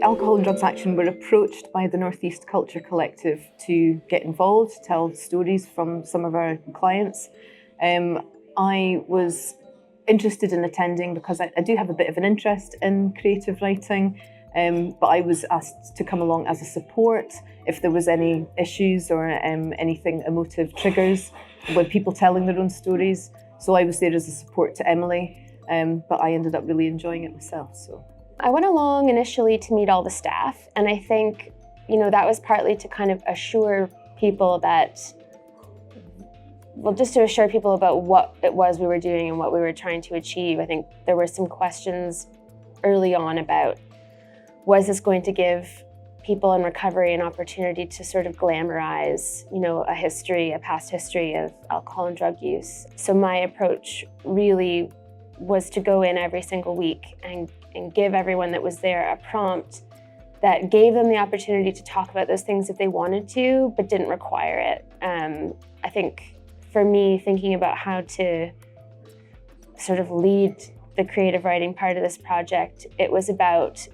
Alcohol and Drugs Action were approached by the Northeast Culture Collective to get involved, tell stories from some of our clients. I was interested in attending because I do have a bit of an interest in creative writing, but I was asked to come along as a support if there was any issues or anything emotive triggers with people telling their own stories. So I was there as a support to Emily, but I ended up really enjoying it myself. So I went along initially to meet all the staff, and I think, that was partly to kind of assure people just to assure people about what it was we were doing and what we were trying to achieve. I think there were some questions early on about, was this going to give people in recovery an opportunity to sort of glamorize, a past history of alcohol and drug use? So my approach really was to go in every single week and give everyone that was there a prompt that gave them the opportunity to talk about those things if they wanted to, but didn't require it. I think for me, thinking about how to sort of lead the creative writing part of this project, it was about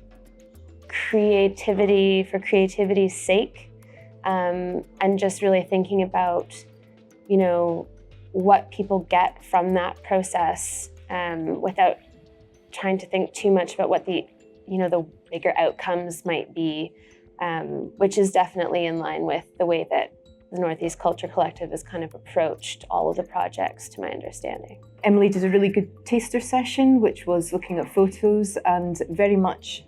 creativity for creativity's sake, and just really thinking about, what people get from that process, without trying to think too much about what the bigger outcomes might be, which is definitely in line with the way that the Northeast Culture Collective has kind of approached all of the projects, to my understanding. Emily did a really good taster session, which was looking at photos, and very much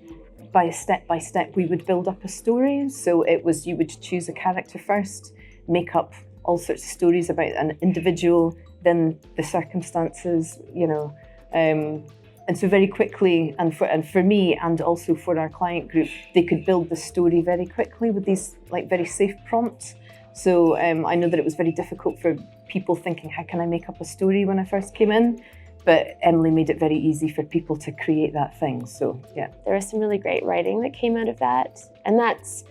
by step we would build up a story. So it was, you would choose a character first, make up all sorts of stories about an individual, then the circumstances, and so very quickly, and for me and also for our client group, they could build the story very quickly with these very safe prompts. So I know that it was very difficult for people thinking, how can I make up a story when I first came in? But Emily made it very easy for people to create that thing, so yeah. There was some really great writing that came out of that. And that's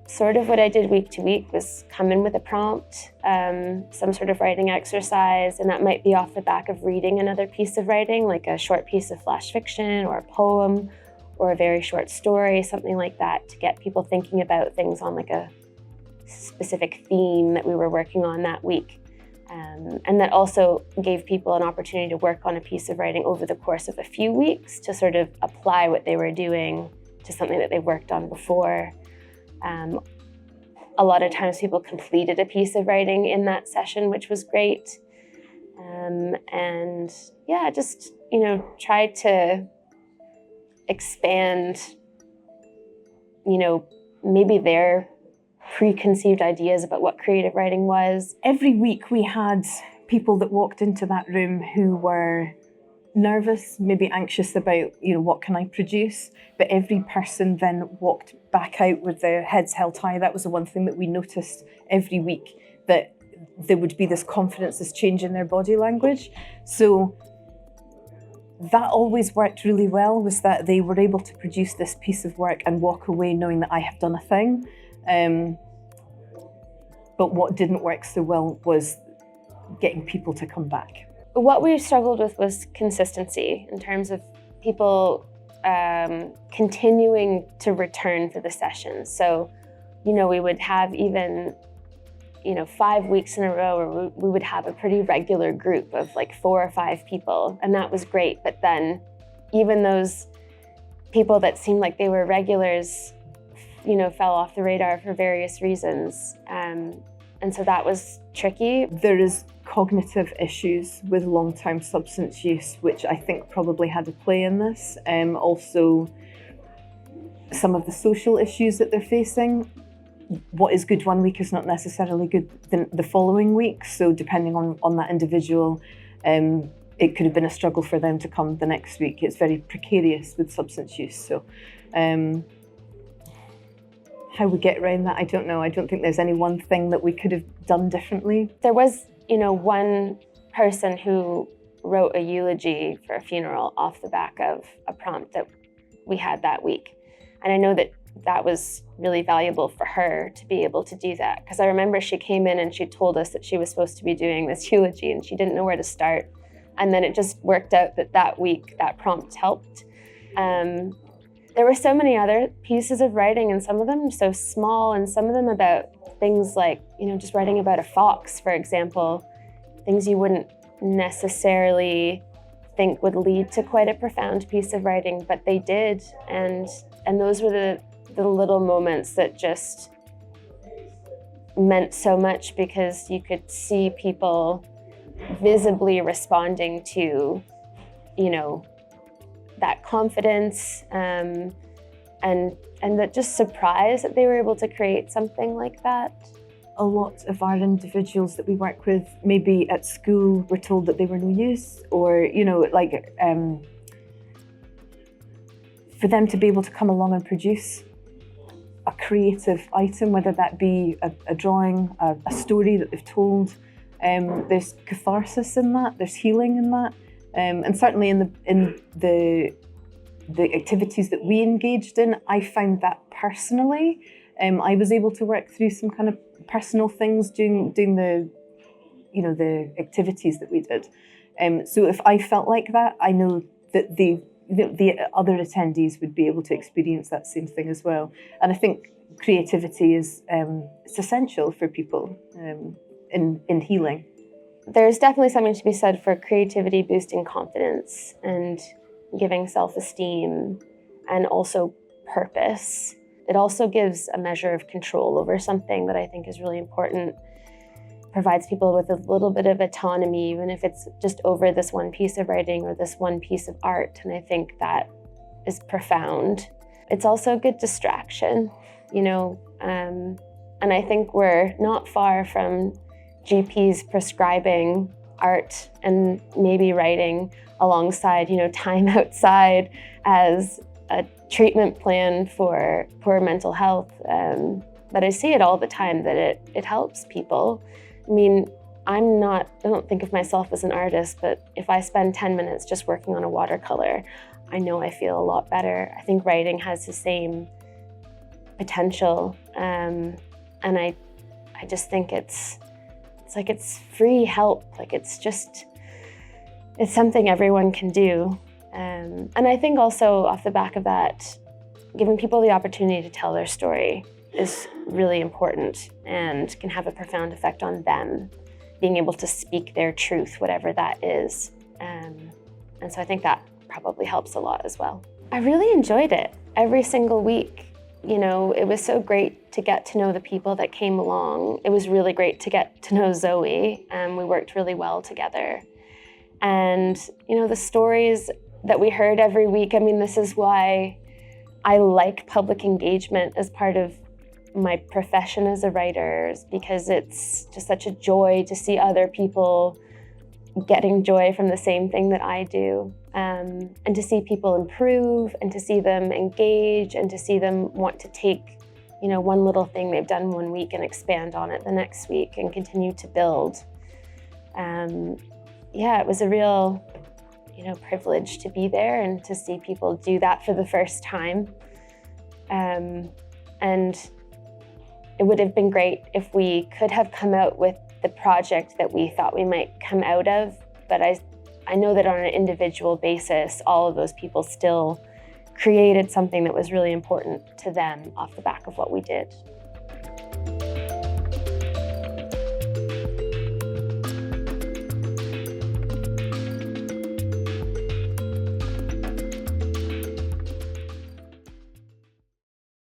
sort of what I did week to week, was come in with a prompt, some sort of writing exercise, and that might be off the back of reading another piece of writing, like a short piece of flash fiction or a poem or a very short story, something like that, to get people thinking about things on a specific theme that we were working on that week. And that also gave people an opportunity to work on a piece of writing over the course of a few weeks to sort of apply what they were doing to something that they worked on before. A lot of times people completed a piece of writing in that session, which was great. And yeah, just, tried to expand, maybe their preconceived ideas about what creative writing was. Every week we had people that walked into that room who were nervous, maybe anxious about, what can I produce? But every person then walked back out with their heads held high. That was the one thing that we noticed every week, that there would be this confidence, this change in their body language. So that always worked really well, was that they were able to produce this piece of work and walk away knowing that I have done a thing. But what didn't work so well was getting people to come back. What we struggled with was consistency in terms of people continuing to return for the sessions. So, we would have even, 5 weeks in a row where we would have a pretty regular group of 4 or 5 people, and that was great. But then even those people that seemed like they were regulars, fell off the radar for various reasons. And so that was tricky. There is cognitive issues with long-term substance use, which I think probably had a play in this. Also, some of the social issues that they're facing. What is good one week is not necessarily good the following week. So depending on that individual, it could have been a struggle for them to come the next week. It's very precarious with substance use. So how we get around that, I don't know. I don't think there's any one thing that we could have done differently. There was, one person who wrote a eulogy for a funeral off the back of a prompt that we had that week. And I know that was really valuable for her to be able to do that, because I remember she came in and she told us that she was supposed to be doing this eulogy and she didn't know where to start. And then it just worked out that week that prompt helped. There were so many other pieces of writing, and some of them so small, and some of them about things like, just writing about a fox, for example, things you wouldn't necessarily think would lead to quite a profound piece of writing, but they did. And those were the little moments that just meant so much, because you could see people visibly responding to, that confidence, and that just surprise that they were able to create something like that. A lot of our individuals that we work with, maybe at school, were told that they were no use, or, for them to be able to come along and produce a creative item, whether that be a drawing, a story that they've told, there's catharsis in that, there's healing in that, and certainly in the activities that we engaged in, I found that personally. I was able to work through some kind of personal things doing the activities that we did. So if I felt like that, I know that the other attendees would be able to experience that same thing as well. And I think creativity is it's essential for people in healing. There's definitely something to be said for creativity boosting confidence and giving self-esteem, and also purpose. It also gives a measure of control over something that I think is really important. Provides people with a little bit of autonomy, even if it's just over this one piece of writing or this one piece of art. And I think that is profound. It's also a good distraction, and I think we're not far from GPs prescribing art and maybe writing alongside, time outside as a treatment plan for poor mental health. But I see it all the time that it helps people. I mean, I don't think of myself as an artist, but if I spend 10 minutes just working on a watercolor, I know I feel a lot better. I think writing has the same potential. And I just think it's like it's free help. Like it's something everyone can do. And I think also off the back of that, giving people the opportunity to tell their story is really important and can have a profound effect on them, being able to speak their truth, whatever that is. And so I think that probably helps a lot as well. I really enjoyed it every single week. It was so great to get to know the people that came along. It was really great to get to know Zoe, and we worked really well together. And, the stories that we heard every week, this is why I like public engagement as part of my profession as a writer, because it's just such a joy to see other people getting joy from the same thing that I do, and to see people improve, and to see them engage, and to see them want to take, one little thing they've done one week and expand on it the next week and continue to build. It was a real, privilege to be there and to see people do that for the first time. And it would have been great if we could have come out with the project that we thought we might come out of, but I know that on an individual basis, all of those people still created something that was really important to them off the back of what we did.